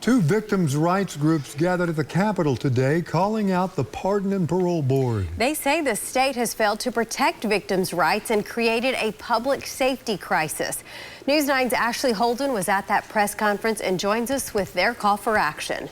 Two victims' rights groups gathered at the Capitol today calling out the Pardon and Parole Board. They say the state has failed to protect victims' rights and created a public safety crisis. News 9's Ashley Holden was at that press conference and joins us with their call for action.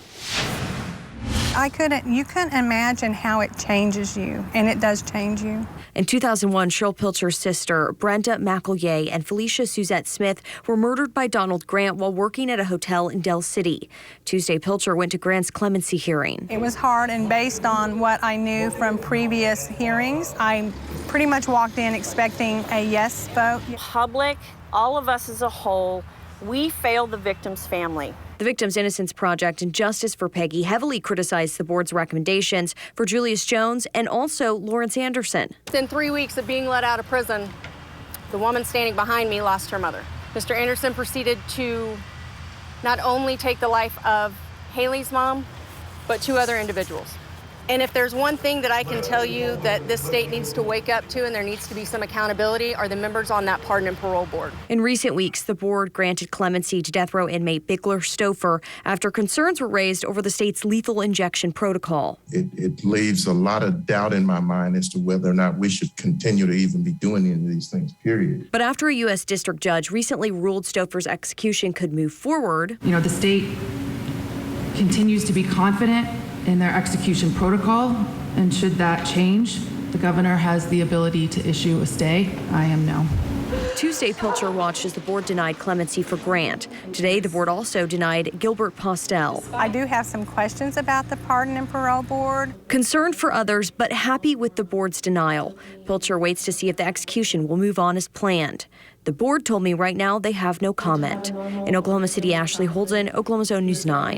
You couldn't imagine how it changes you, and it does change you. In 2001, Cheryl Pilcher's sister, Brenda McEllier, and Felicia Suzette Smith were murdered by Donald Grant while working at a hotel in Del City. Tuesday, Pilcher went to Grant's clemency hearing. It was hard, and based on what I knew from previous hearings, I pretty much walked in expecting a yes vote. Public, all of us as a whole, we failed the victim's family. The Victims' Innocence Project and Justice for Peggy heavily criticized the board's recommendations for Julius Jones and also Lawrence Anderson. Within 3 weeks of being let out of prison, the woman standing behind me lost her mother. Mr. Anderson proceeded to not only take the life of Haley's mom, but 2 other individuals. And if there's one thing that I can tell you that this state needs to wake up to and there needs to be some accountability are the members on that Pardon and Parole Board. In recent weeks, the board granted clemency to death row inmate Bigler Stouffer after concerns were raised over the state's lethal injection protocol. It leaves a lot of doubt in my mind as to whether or not we should continue to even be doing any of these things, period. But after a U.S. district judge recently ruled Stouffer's execution could move forward, the state continues to be confident in their execution protocol, and should that change, the governor has the ability to issue a stay. I am no. Tuesday, Pilcher watched as the board denied clemency for Grant. Today, the board also denied Gilbert Postel. I do have some questions about the Pardon and Parole Board. Concerned for others, but happy with the board's denial. Pilcher waits to see if the execution will move on as planned. The board told me right now they have no comment. In Oklahoma City, Ashley Holden, Oklahoma's own News 9.